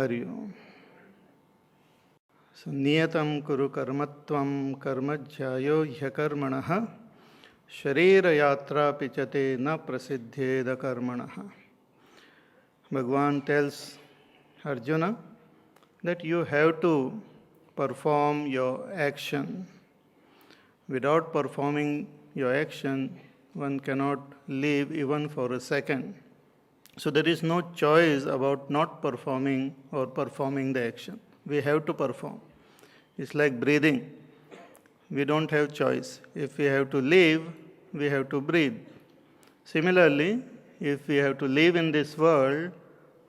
Hari Om. So, niyatam kuru karmatvam karmajyayo hyakarmanaha sharira yatra pichate na prasiddheda karmanaha. Bhagavan tells Arjuna that you have to perform your action. Without performing your action, one cannot live even for a second. So there is no choice about not performing or performing the action. We have to perform. It's like breathing. We don't have choice. If we have to live, we have to breathe. Similarly, if we have to live in this world,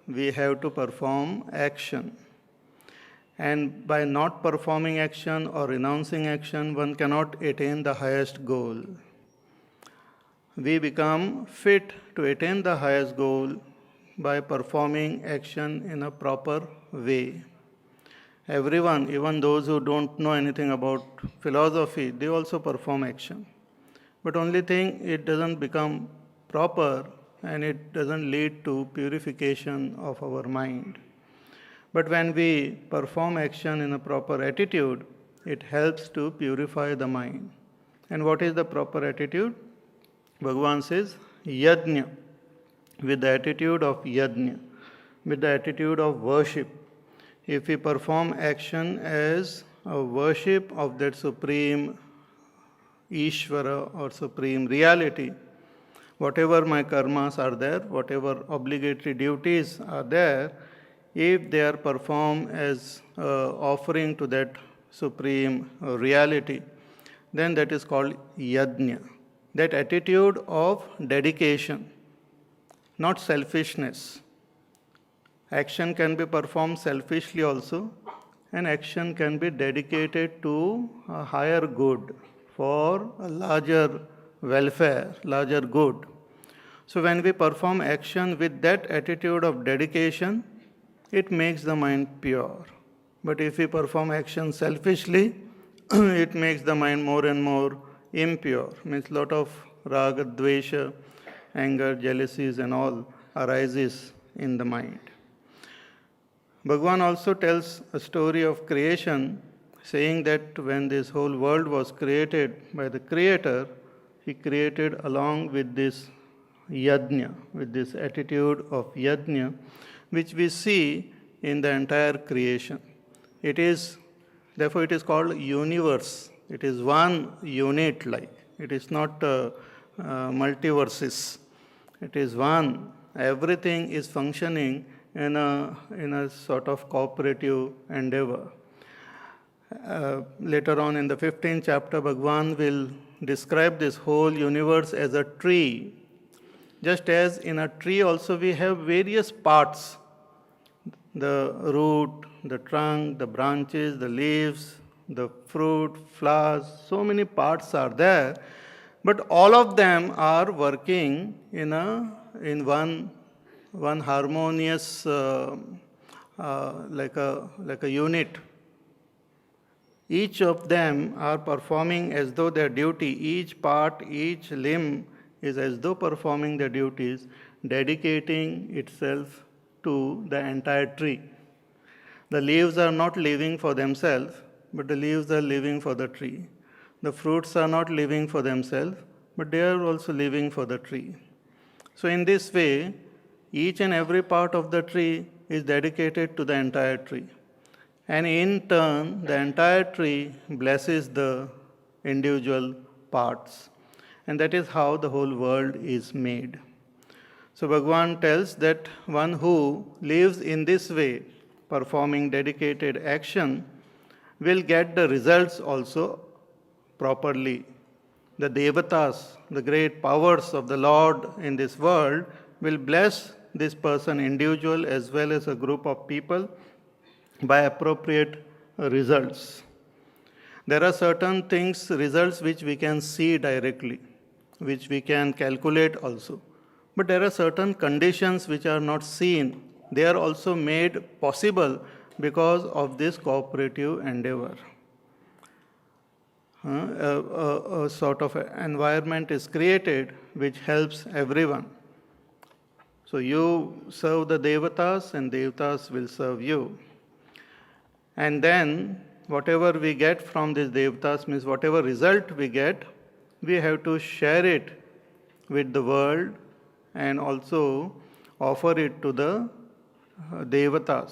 we have to perform action. And by not performing action or renouncing action, one cannot attain the highest goal. We become fit to attain the highest goal by performing action in a proper way. Everyone, even those who don't know anything about philosophy, they also perform action. But only thing, it doesn't become proper and it doesn't lead to purification of our mind. But when we perform action in a proper attitude, it helps to purify the mind. And what is the proper attitude? Bhagavan says, yajna, with the attitude of yajna, with the attitude of worship. If we perform action as a worship of that supreme Ishvara or supreme reality, whatever my karmas are there, whatever obligatory duties are there, if they are performed as offering to that supreme reality, then that is called yajna. That attitude of dedication, not selfishness. Action can be performed selfishly also, and action can be dedicated to a higher good, for a larger welfare, larger good. So when we perform action with that attitude of dedication, it makes the mind pure. But if we perform action selfishly, it makes the mind more and more impure. Means lot of raga, dvesha, anger, jealousies and all arises in the mind. Bhagavan also tells a story of creation, saying that when this whole world was created by the Creator, He created along with this yajna, with this attitude of yajna, which we see in the entire creation. Therefore it is called universe. It is one unit like. It is not multiverses. It is one. Everything is functioning in a sort of cooperative endeavor. Later on in the 15th chapter, Bhagavan will describe this whole universe as a tree. Just as in a tree also we have various parts. The root, the trunk, the branches, the leaves, the fruit, flowers, so many parts are there. But all of them are working in one harmonious like a unit. Each of them are performing as though their duty. Each part, each limb is as though performing their duties, dedicating itself to the entire tree. The leaves are not living for themselves, but the leaves are living for the tree. The fruits are not living for themselves, but they are also living for the tree. So in this way, each and every part of the tree is dedicated to the entire tree. And in turn, the entire tree blesses the individual parts. And that is how the whole world is made. So Bhagavan tells that one who lives in this way, performing dedicated action, will get the results also properly. The devatas, the great powers of the Lord in this world, will bless this person, individual as well as a group of people, by appropriate results. There are certain things, results which we can see directly, which we can calculate also. But there are certain conditions which are not seen. They are also made possible because of this cooperative endeavor. A sort of environment is created which helps everyone. So you serve the devatas and devatas will serve you. And then whatever we get from these devatas, means whatever result we get, we have to share it with the world and also offer it to the devatas.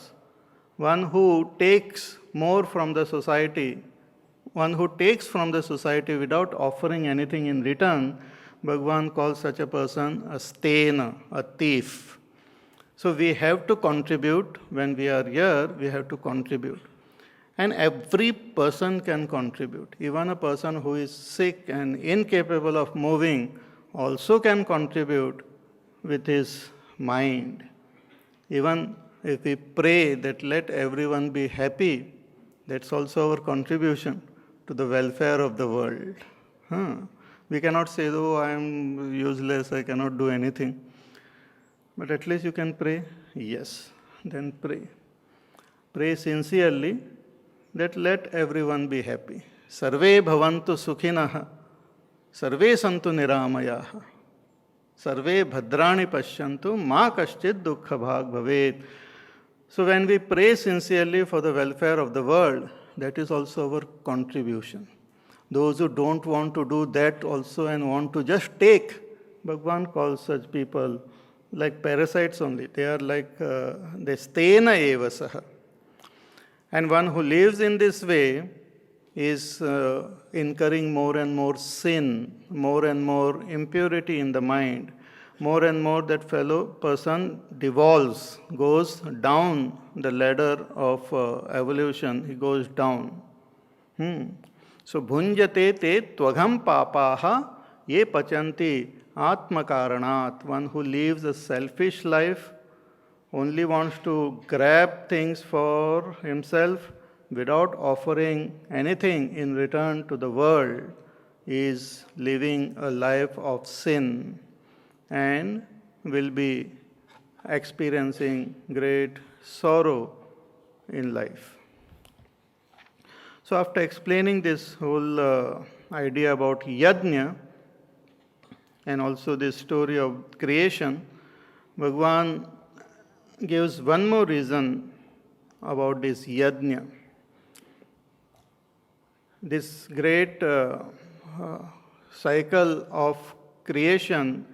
One who takes more from the society, one who takes from the society without offering anything in return, Bhagavan calls such a person a stena, a thief. So we have to contribute. When we are here, we have to contribute. And every person can contribute. Even a person who is sick and incapable of moving also can contribute with his mind. Even if we pray that let everyone be happy, that's also our contribution to the welfare of the world. We cannot say, oh, I am useless, I cannot do anything. But at least you can pray. Yes, then pray. Pray sincerely that let everyone be happy. Sarve bhavantu sukhinaha, sarve santu niramayaha, sarve bhadrani pashyantu, ma kaschid dukkha bhag bhavet. So when we pray sincerely for the welfare of the world, that is also our contribution. Those who don't want to do that also and want to just take, Bhagavan calls such people like parasites only. They are like they stena eva saha. And one who lives in this way is incurring more and more sin, more and more impurity in the mind, more and more that fellow person devolves, goes down the ladder of evolution, he goes down. So, bhunjate te tvagam papaha ye pachanti atma karanat. One who lives a selfish life, only wants to grab things for himself without offering anything in return to the world, is living a life of sin and will be experiencing great sorrow in life. So after explaining this whole idea about yajna and also this story of creation, Bhagavan gives one more reason about this yajna. This great cycle of creation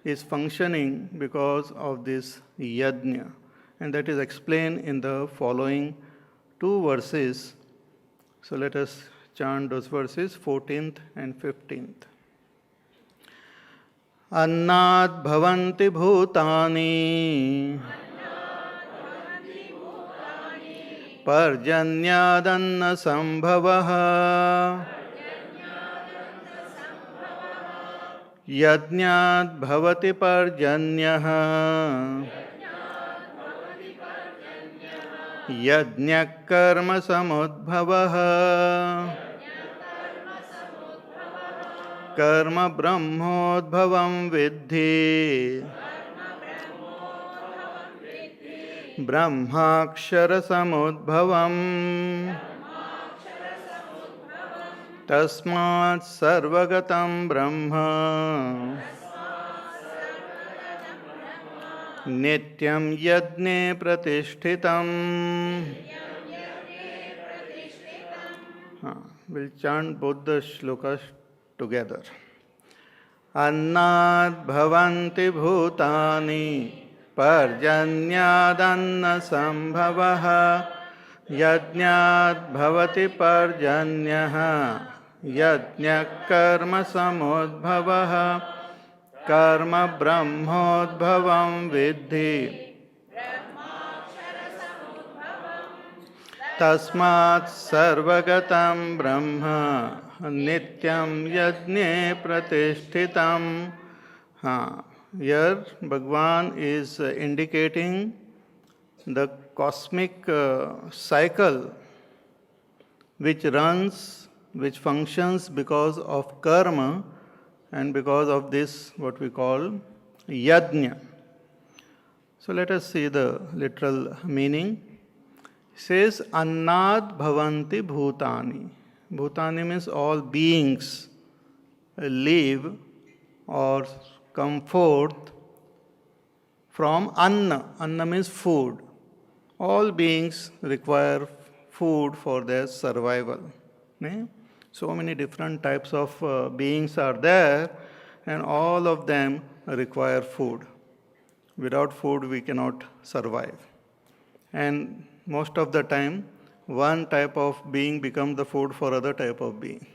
is functioning because of this yajna, and that is explained in the following two verses. So let us chant those verses, 14th and 15th. Annat bhavanti bhutani parjanyadanna sambhavaha yajnat bhavati parjanyaha yajñak karma samudbhavaha karma brahmodbhavam vidhi brahmakshara samudbhavam tasmat sarvagatam brahma nityam yajne pratishthitam. We'll chant both the shlokas together. Annat bhavanti bhutani parjanyadanna sambhavaha yajnat bhavati parjanyaha yajñak karma samudbhavaha karma brahmodbhavam vidhi tasmat sarvagatam brahma nityam yajne pratishthitam. Here Bhagavan is indicating the cosmic cycle which runs, which functions because of karma and because of this what we call yajna. So let us see the literal meaning. It says annat bhavanti bhutani. Bhutani means all beings live or come forth from anna. Anna means food. All beings require food for their survival. So many different types of beings are there, and all of them require food. Without food, we cannot survive. And most of the time, one type of being becomes the food for other type of being.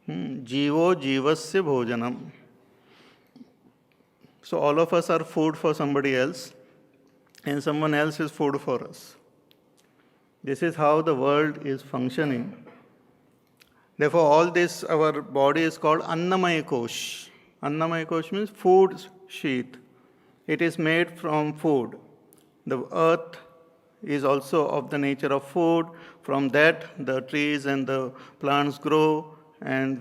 Jivo jivasya bhojanam. So all of us are food for somebody else, and someone else is food for us. This is how the world is functioning. Therefore, all this, our body is called Annamaya Kosh. Annamaya Kosh means food sheath. It is made from food. The earth is also of the nature of food. From that, the trees and the plants grow, and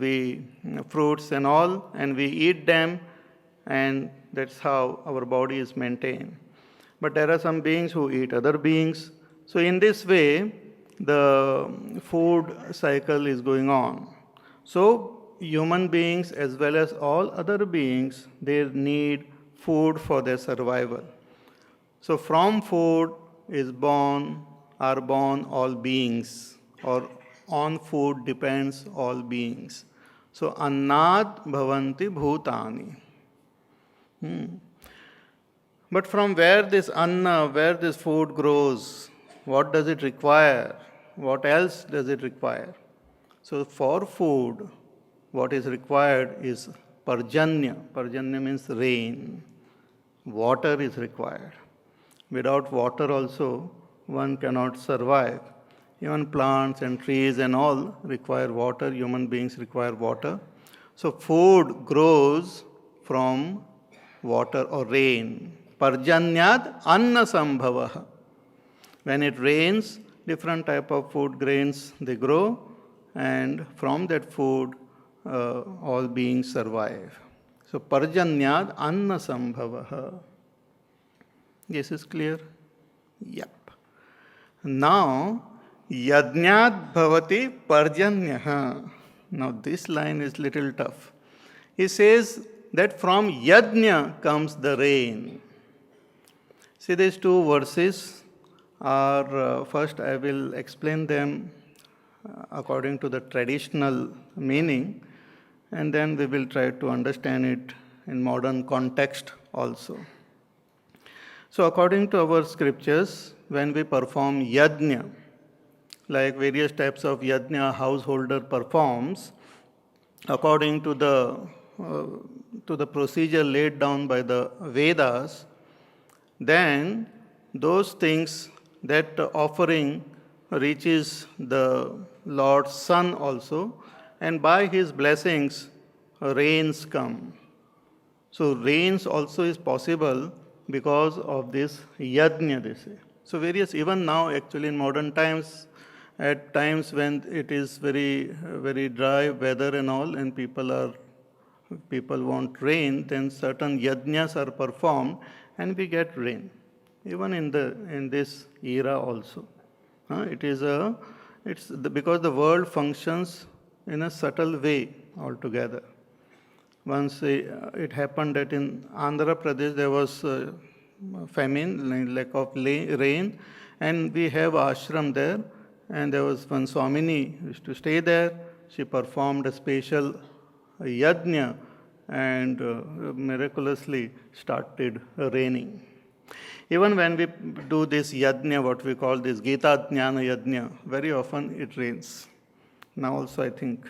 fruits and all, and we eat them, and that's how our body is maintained. But there are some beings who eat other beings. So in this way, the food cycle is going on. So human beings as well as all other beings, they need food for their survival. So from food are born all beings, or on food depends all beings. So annad bhavanti bhutani. But from where this anna, where this food grows, what does it require? What else does it require? So for food, what is required is parjanya. Parjanya means rain. Water is required. Without water also, one cannot survive. Even plants and trees and all require water. Human beings require water. So food grows from water or rain. Parjanyad anna sambhavaha. When it rains, different type of food grains, they grow, and from that food, all beings survive. So parjanyad anna sambhavaha. This is clear? Yep. Now, yajnat bhavati parjanyaha. Now this line is little tough. He says that from yajna comes the rain. See, these two verses are, first I will explain them according to the traditional meaning, and then we will try to understand it in modern context also. So according to our scriptures, when we perform yajna, like various types of yajna a householder performs, according to the procedure laid down by the Vedas, then those things, that offering reaches the Lord's Son also, and by his blessings, rains come. So rains also is possible because of this yajna, they say. So various, even now actually in modern times, at times when it is very, very dry weather and all, and people want rain, then certain yajnas are performed and we get rain. Even in this era also. Because the world functions in a subtle way altogether. Once it happened that in Andhra Pradesh there was famine, lack of rain, and we have ashram there, and there was one Swamini used to stay there. She performed a special yajna, and miraculously started raining. Even when we do this yajna, what we call this Gita Jnana Yajna, very often it rains. Now also I think